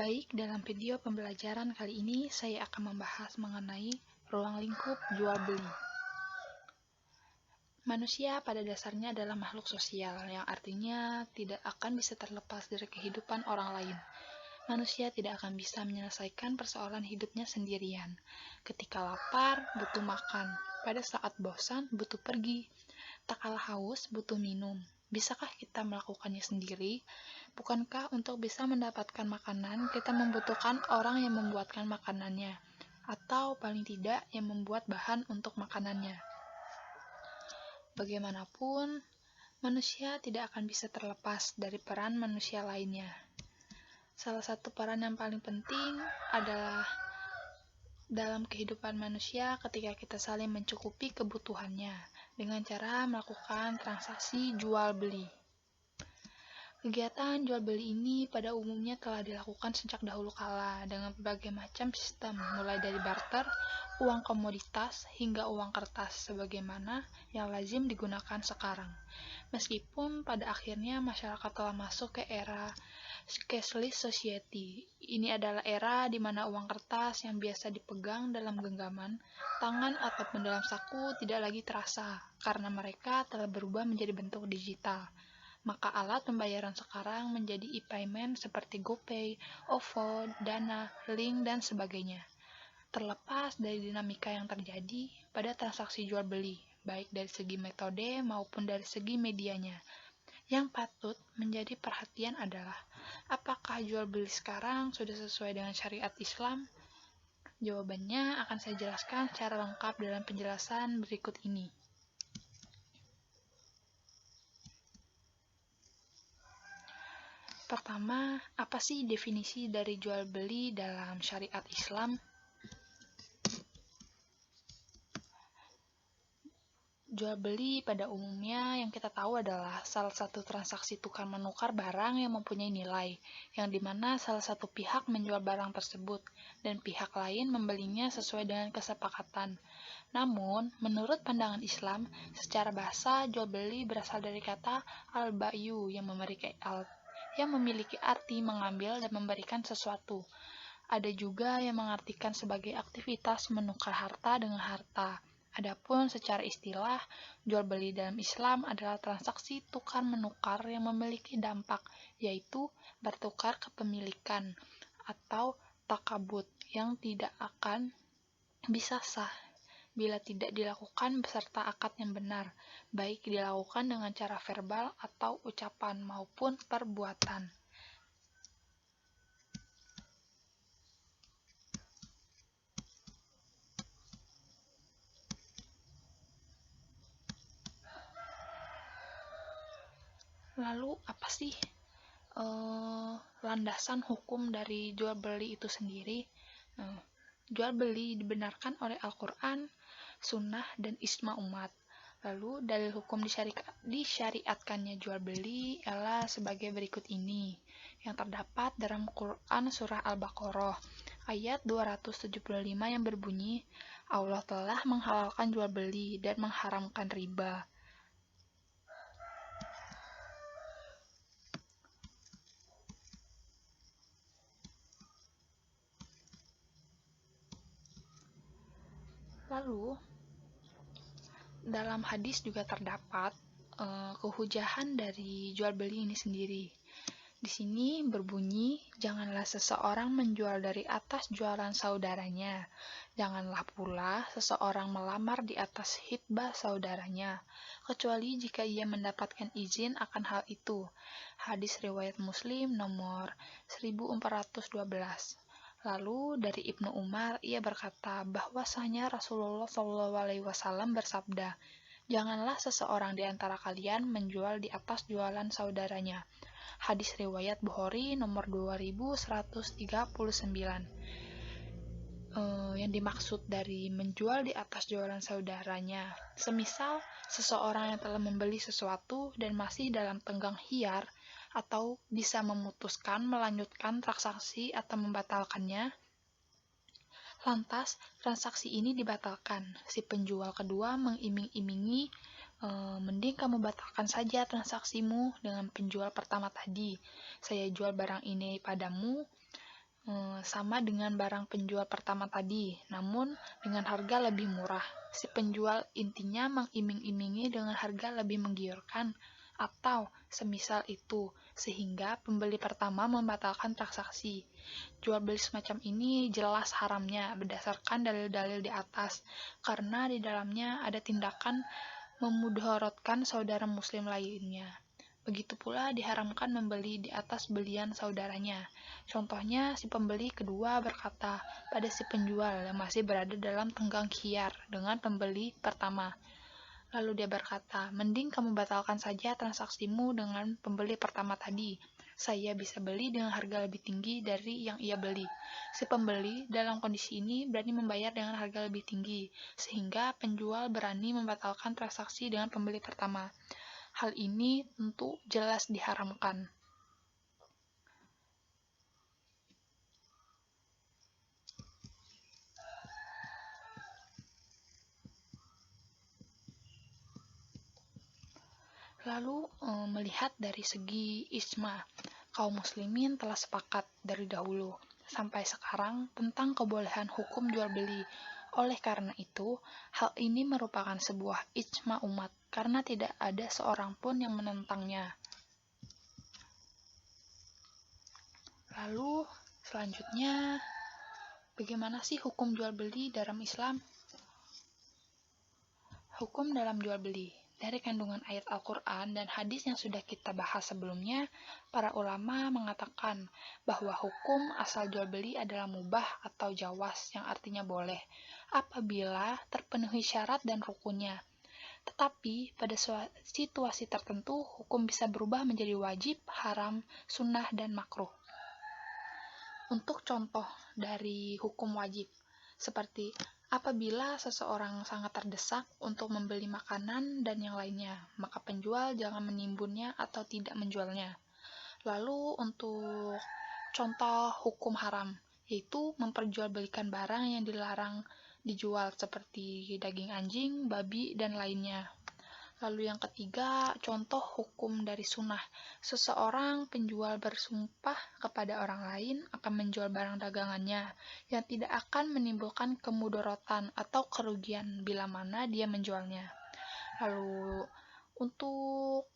Baik, dalam video pembelajaran kali ini saya akan membahas mengenai ruang lingkup jual beli. Manusia pada dasarnya adalah makhluk sosial, yang artinya tidak akan bisa terlepas dari kehidupan orang lain. Manusia tidak akan bisa menyelesaikan persoalan hidupnya sendirian. Ketika lapar, butuh makan. Pada saat bosan, butuh pergi. Tak kalah haus, butuh minum. Bisakah kita melakukannya sendiri? Bukankah untuk bisa mendapatkan makanan, kita membutuhkan orang yang membuatkan makanannya, atau paling tidak yang membuat bahan untuk makanannya? Bagaimanapun, manusia tidak akan bisa terlepas dari peran manusia lainnya. Salah satu peran yang paling penting adalah dalam kehidupan manusia ketika kita saling mencukupi kebutuhannya dengan cara melakukan transaksi jual beli. Kegiatan jual beli ini pada umumnya telah dilakukan sejak dahulu kala dengan berbagai macam sistem, mulai dari barter, uang komoditas, hingga uang kertas sebagaimana yang lazim digunakan sekarang. Meskipun pada akhirnya masyarakat telah masuk ke era cashless society. Ini adalah era di mana uang kertas yang biasa dipegang dalam genggaman tangan ataupun dalam saku tidak lagi terasa karena mereka telah berubah menjadi bentuk digital. Maka alat pembayaran sekarang menjadi e-payment seperti GoPay, OVO, Dana, Link, dan sebagainya. Terlepas dari dinamika yang terjadi pada transaksi jual beli, baik dari segi metode maupun dari segi medianya, yang patut menjadi perhatian adalah, apakah jual beli sekarang sudah sesuai dengan syariat Islam? Jawabannya akan saya jelaskan secara lengkap dalam penjelasan berikut ini. Pertama, apa sih definisi dari jual beli dalam syariat Islam? Jual beli pada umumnya yang kita tahu adalah salah satu transaksi tukar menukar barang yang mempunyai nilai, yang dimana salah satu pihak menjual barang tersebut dan pihak lain membelinya sesuai dengan kesepakatan. Namun, menurut pandangan Islam, secara bahasa jual beli berasal dari kata al-ba'yu yang memiliki arti mengambil dan memberikan sesuatu. Ada juga yang mengartikan sebagai aktivitas menukar harta dengan harta. Adapun secara istilah, jual beli dalam Islam adalah transaksi tukar-menukar yang memiliki dampak, yaitu bertukar kepemilikan atau takabut yang tidak akan bisa sah bila tidak dilakukan beserta akad yang benar, baik dilakukan dengan cara verbal atau ucapan maupun perbuatan. Lalu apa sih landasan hukum dari jual beli itu sendiri? Jual beli dibenarkan oleh Al-Quran, Sunnah, dan Ijma umat. Lalu dalil hukum disyariatkannya jual beli ialah sebagai berikut ini, yang terdapat dalam Quran Surah Al-Baqarah ayat 275 yang berbunyi, Allah telah menghalalkan jual beli dan mengharamkan riba. Lalu, dalam hadis juga terdapat kehujahan dari jual beli ini sendiri. Di sini berbunyi, janganlah seseorang menjual dari atas jualan saudaranya. Janganlah pula seseorang melamar di atas hitbah saudaranya, kecuali jika ia mendapatkan izin akan hal itu. Hadis riwayat Muslim nomor 1412. Lalu dari Ibnu Umar ia berkata bahwasanya Rasulullah SAW bersabda, janganlah seseorang di antara kalian menjual di atas jualan saudaranya. Hadis riwayat Bukhari nomor 2139. Yang dimaksud dari menjual di atas jualan saudaranya, semisal seseorang yang telah membeli sesuatu dan masih dalam tenggang hiar atau bisa memutuskan melanjutkan transaksi atau membatalkannya, lantas transaksi ini dibatalkan. Si penjual kedua mengiming-imingi, mending kamu batalkan saja transaksimu dengan penjual pertama tadi. Saya jual barang ini padamu sama dengan barang penjual pertama tadi, namun dengan harga lebih murah. Si penjual intinya mengiming-imingi dengan harga lebih menggiurkan, atau semisal itu, sehingga pembeli pertama membatalkan transaksi. Jual beli semacam ini jelas haramnya berdasarkan dalil-dalil di atas, karena di dalamnya ada tindakan memudaratkan saudara muslim lainnya. Begitu pula diharamkan membeli di atas belian saudaranya. Contohnya, si pembeli kedua berkata pada si penjual yang masih berada dalam tenggang khiyar dengan pembeli pertama. Lalu dia berkata, mending kamu batalkan saja transaksimu dengan pembeli pertama tadi. Saya bisa beli dengan harga lebih tinggi dari yang ia beli. Si pembeli dalam kondisi ini berani membayar dengan harga lebih tinggi, sehingga penjual berani membatalkan transaksi dengan pembeli pertama. Hal ini tentu jelas diharamkan. Lalu melihat dari segi ijma, kaum muslimin telah sepakat dari dahulu sampai sekarang tentang kebolehan hukum jual beli. Oleh karena itu, hal ini merupakan sebuah ijma umat karena tidak ada seorang pun yang menentangnya. Lalu selanjutnya, bagaimana sih hukum jual beli dalam Islam? Hukum dalam jual beli. Dari kandungan ayat Al-Quran dan hadis yang sudah kita bahas sebelumnya, para ulama mengatakan bahwa hukum asal jual beli adalah mubah atau jawas yang artinya boleh, apabila terpenuhi syarat dan rukunnya. Tetapi pada situasi tertentu, hukum bisa berubah menjadi wajib, haram, sunnah, dan makruh. Untuk contoh dari hukum wajib, seperti apabila seseorang sangat terdesak untuk membeli makanan dan yang lainnya, maka penjual jangan menimbunnya atau tidak menjualnya. Lalu untuk contoh hukum haram, yaitu memperjualbelikan barang yang dilarang dijual seperti daging anjing, babi, dan lainnya. Lalu yang ketiga, contoh hukum dari sunnah. Seseorang penjual bersumpah kepada orang lain akan menjual barang dagangannya yang tidak akan menimbulkan kemudaratan atau kerugian bila mana dia menjualnya. Lalu untuk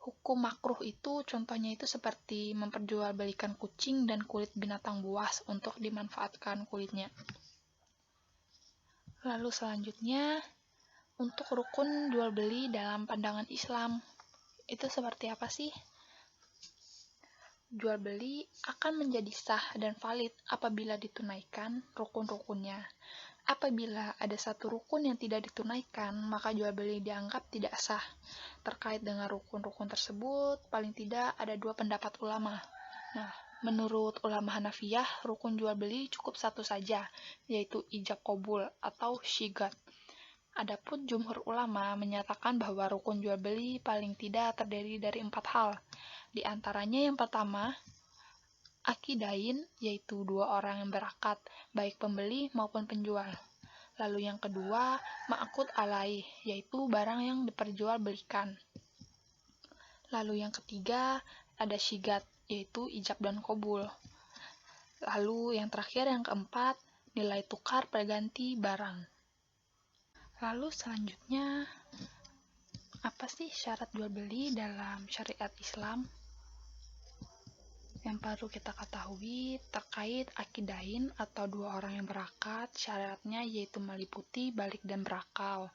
hukum makruh itu contohnya itu seperti memperjualbelikan kucing dan kulit binatang buas untuk dimanfaatkan kulitnya. Lalu selanjutnya, untuk rukun jual beli dalam pandangan Islam, itu seperti apa sih? Jual beli akan menjadi sah dan valid apabila ditunaikan rukun-rukunnya. Apabila ada satu rukun yang tidak ditunaikan, maka jual beli dianggap tidak sah. Terkait dengan rukun-rukun tersebut, paling tidak ada dua pendapat ulama. Nah, menurut ulama Hanafiyah, rukun jual beli cukup satu saja, yaitu ijab qabul atau syigat. Adapun jumhur ulama menyatakan bahwa rukun jual beli paling tidak terdiri dari 4 hal. Di antaranya yang pertama, akidain, yaitu 2 orang yang berakad, baik pembeli maupun penjual. Lalu yang kedua, ma'akud alaih, yaitu barang yang diperjualbelikan. Lalu yang ketiga, ada syigat, yaitu ijab dan qabul. Lalu yang terakhir, yang keempat, nilai tukar perganti barang. Lalu selanjutnya, apa sih syarat jual beli dalam syariat Islam? Yang perlu kita ketahui terkait akidain atau 2 orang yang berakad, syaratnya yaitu meliputi balik dan berakal.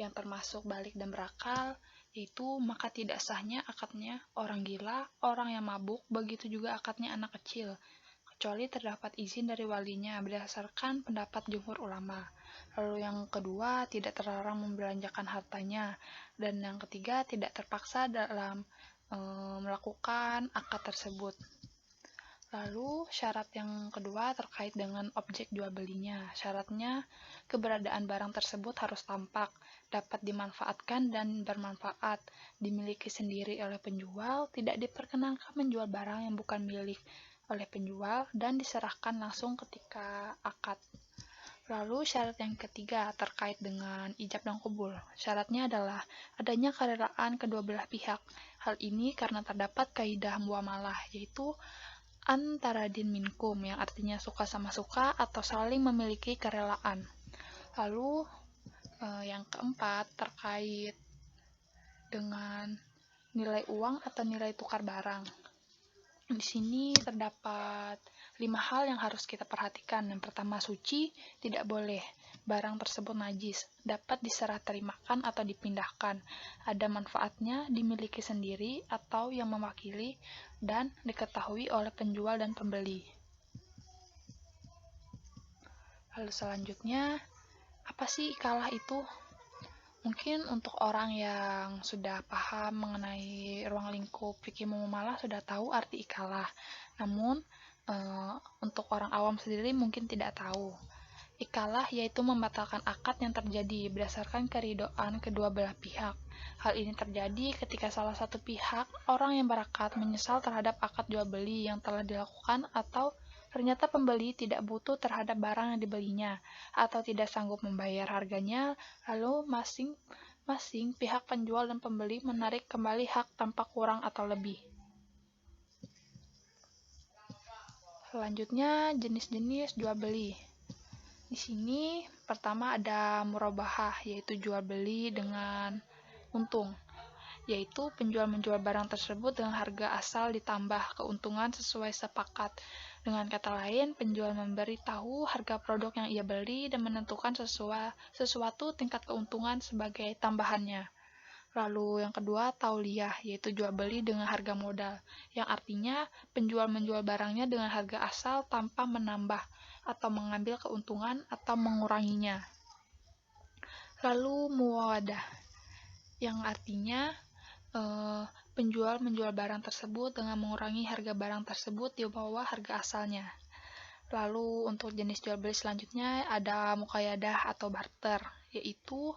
Yang termasuk balik dan berakal yaitu maka tidak sahnya akadnya orang gila, orang yang mabuk, begitu juga akadnya anak kecil, kecuali terdapat izin dari walinya berdasarkan pendapat jumhur ulama. Lalu yang kedua, tidak terlarang membelanjakan hartanya. Dan yang ketiga, tidak terpaksa dalam melakukan akad tersebut. Lalu syarat yang kedua terkait dengan objek jual belinya. Syaratnya, keberadaan barang tersebut harus tampak, dapat dimanfaatkan dan bermanfaat, dimiliki sendiri oleh penjual, tidak diperkenankan menjual barang yang bukan milik oleh penjual, dan diserahkan langsung ketika akad. Lalu syarat yang ketiga terkait dengan ijab dan qabul. Syaratnya adalah adanya kerelaan kedua belah pihak. Hal ini karena terdapat kaidah muamalah, yaitu Antaradin minkum, yang artinya suka sama suka atau saling memiliki kerelaan. Lalu yang keempat terkait dengan nilai uang atau nilai tukar barang. Di sini terdapat 5 hal yang harus kita perhatikan. Yang pertama, suci, tidak boleh. Barang tersebut najis, dapat diserah terimakan atau dipindahkan. Ada manfaatnya, dimiliki sendiri atau yang mewakili, dan diketahui oleh penjual dan pembeli. Lalu selanjutnya, apa sih ikalah itu? Mungkin untuk orang yang sudah paham mengenai ruang lingkup fikih muamalah sudah tahu arti ikalah. Namun, untuk orang awam sendiri mungkin tidak tahu. Ikalah yaitu membatalkan akad yang terjadi berdasarkan keridhaan kedua belah pihak. Hal ini terjadi ketika salah satu pihak, orang yang berakad, menyesal terhadap akad jual beli yang telah dilakukan atau ternyata pembeli tidak butuh terhadap barang yang dibelinya atau tidak sanggup membayar harganya, lalu masing-masing pihak penjual dan pembeli menarik kembali hak tanpa kurang atau lebih. Selanjutnya, jenis-jenis jual beli. Di sini pertama ada murabahah, yaitu jual beli dengan untung, yaitu penjual menjual barang tersebut dengan harga asal ditambah keuntungan sesuai sepakat. Dengan kata lain, penjual memberi tahu harga produk yang ia beli dan menentukan sesuatu tingkat keuntungan sebagai tambahannya. Lalu yang kedua, tauliyah, yaitu jual beli dengan harga modal, yang artinya penjual menjual barangnya dengan harga asal tanpa menambah atau mengambil keuntungan atau menguranginya. Lalu muawadah, yang artinya penjual menjual barang tersebut dengan mengurangi harga barang tersebut di bawah harga asalnya. Lalu untuk jenis jual beli selanjutnya ada muqayadah atau barter, yaitu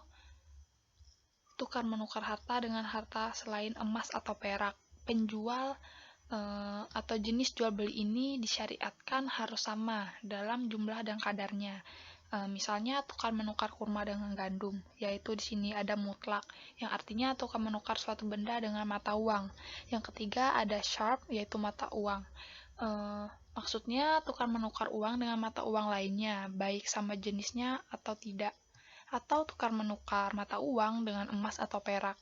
tukar menukar harta dengan harta selain emas atau perak. Penjual atau jenis jual beli ini disyariatkan harus sama dalam jumlah dan kadarnya. Misalnya tukar menukar kurma dengan gandum, yaitu di sini ada mutlak, yang artinya tukar menukar suatu benda dengan mata uang. Yang ketiga ada syarp, yaitu mata uang. Maksudnya tukar menukar uang dengan mata uang lainnya, baik sama jenisnya atau tidak. Atau tukar menukar mata uang dengan emas atau perak.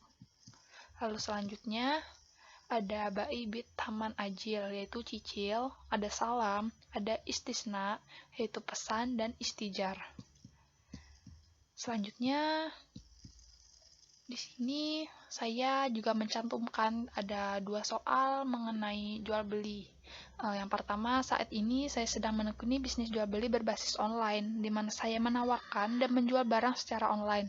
Lalu selanjutnya ada bai bit taman ajil, yaitu cicil, ada salam, ada istisna, yaitu pesan, dan istijar. Selanjutnya, di sini saya juga mencantumkan ada 2 soal mengenai jual beli. Yang pertama, saat ini saya sedang menekuni bisnis jual beli berbasis online, di mana saya menawarkan dan menjual barang secara online.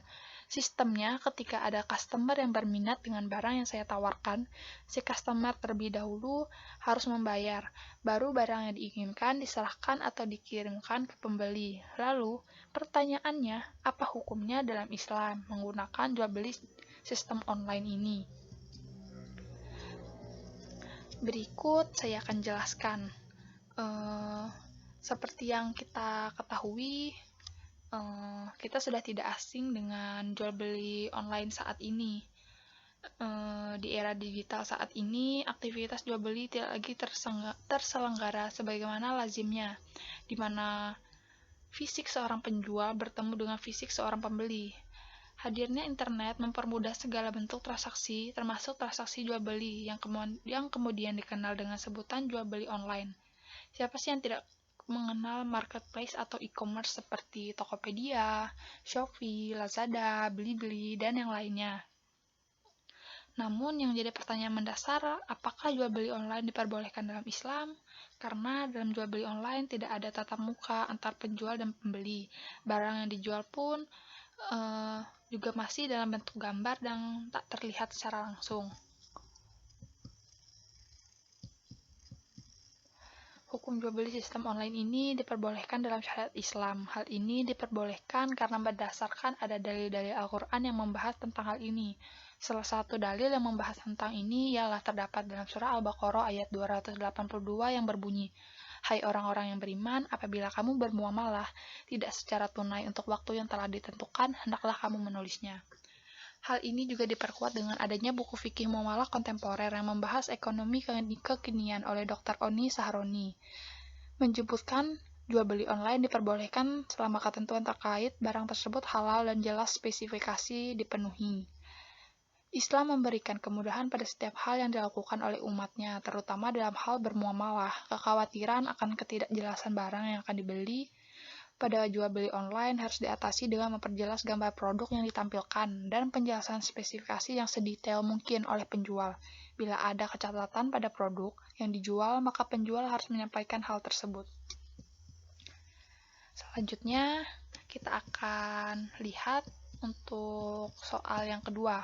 Sistemnya, ketika ada customer yang berminat dengan barang yang saya tawarkan, si customer terlebih dahulu harus membayar, baru barang yang diinginkan diserahkan atau dikirimkan ke pembeli. Lalu, pertanyaannya, apa hukumnya dalam Islam menggunakan jual beli sistem online ini? Berikut saya akan jelaskan. Seperti yang kita ketahui, kita sudah tidak asing dengan jual beli online saat ini. Di era digital saat ini, aktivitas jual beli tidak lagi terselenggara sebagaimana lazimnya, di mana fisik seorang penjual bertemu dengan fisik seorang pembeli. Hadirnya internet mempermudah segala bentuk transaksi, termasuk transaksi jual beli yang kemudian dikenal dengan sebutan jual beli online. Siapa sih yang tidak mengenal marketplace atau e-commerce seperti Tokopedia, Shopee, Lazada, Blibli, dan yang lainnya. Namun yang jadi pertanyaan mendasar, apakah jual beli online diperbolehkan dalam Islam? Karena dalam jual beli online tidak ada tatap muka antar penjual dan pembeli. Barang yang dijual pun juga masih dalam bentuk gambar dan tak terlihat secara langsung. Hukum jual beli sistem online ini diperbolehkan dalam syariat Islam. Hal ini diperbolehkan karena berdasarkan ada dalil-dalil Al-Quran yang membahas tentang hal ini. Salah satu dalil yang membahas tentang ini ialah terdapat dalam surah Al-Baqarah ayat 282 yang berbunyi, "Hai orang-orang yang beriman, apabila kamu bermuamalah tidak secara tunai untuk waktu yang telah ditentukan, hendaklah kamu menulisnya." Hal ini juga diperkuat dengan adanya buku fikih muamalah kontemporer yang membahas ekonomi kekinian oleh Dr. Oni Sahroni, menyebutkan jual beli online diperbolehkan selama ketentuan terkait barang tersebut halal dan jelas spesifikasi dipenuhi. Islam memberikan kemudahan pada setiap hal yang dilakukan oleh umatnya, terutama dalam hal bermuamalah. Kekhawatiran akan ketidakjelasan barang yang akan dibeli pada jual beli online harus diatasi dengan memperjelas gambar produk yang ditampilkan dan penjelasan spesifikasi yang sedetail mungkin oleh penjual. Bila ada kecacatan pada produk yang dijual, maka penjual harus menyampaikan hal tersebut. Selanjutnya, kita akan lihat untuk soal yang kedua.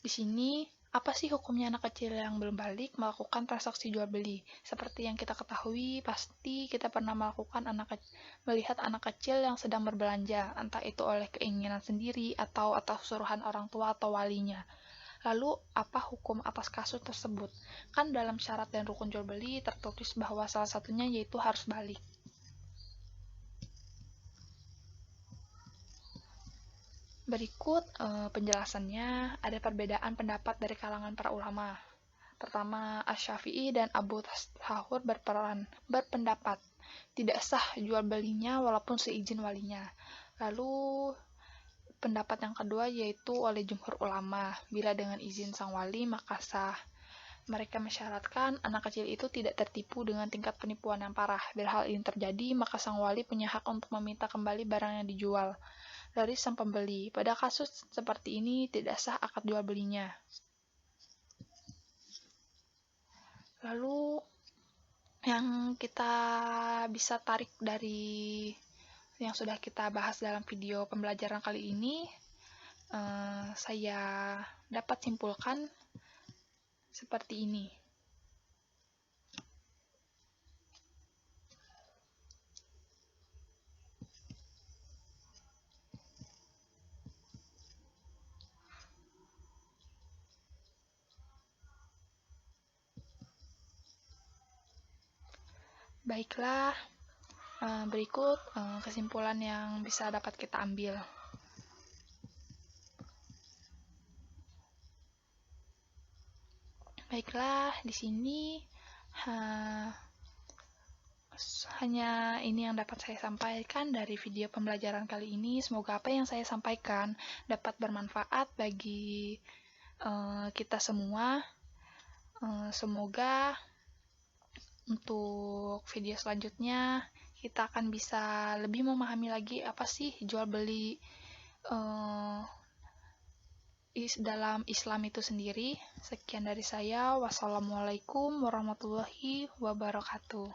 Di sini, apa sih hukumnya anak kecil yang belum balik melakukan transaksi jual beli? Seperti yang kita ketahui, pasti kita pernah melihat anak kecil yang sedang berbelanja, entah itu oleh keinginan sendiri atau atas suruhan orang tua atau walinya. Lalu, apa hukum atas kasus tersebut? Kan dalam syarat dan rukun jual beli tertulis bahwa salah satunya yaitu harus balik. Berikut penjelasannya, ada perbedaan pendapat dari kalangan para ulama. Pertama, Asy-Syafi'i dan Abu Thawr berpendapat tidak sah jual belinya walaupun seizin walinya. Lalu pendapat yang kedua yaitu oleh jumhur ulama, bila dengan izin sang wali maka sah. Mereka mensyaratkan anak kecil itu tidak tertipu dengan tingkat penipuan yang parah. Bila hal ini terjadi, maka sang wali punya hak untuk meminta kembali barang yang dijual dari sang pembeli. Pada kasus seperti ini tidak sah akad jual belinya. Lalu yang kita bisa tarik dari yang sudah kita bahas dalam video pembelajaran kali ini, saya dapat simpulkan seperti ini. Baiklah, berikut kesimpulan yang bisa dapat kita ambil. Baiklah, di sini hanya ini yang dapat saya sampaikan dari video pembelajaran kali ini. Semoga apa yang saya sampaikan dapat bermanfaat bagi kita semua. Semoga untuk video selanjutnya kita akan bisa lebih memahami lagi apa sih jual beli dalam Islam itu sendiri. Sekian dari saya. Wassalamualaikum warahmatullahi wabarakatuh.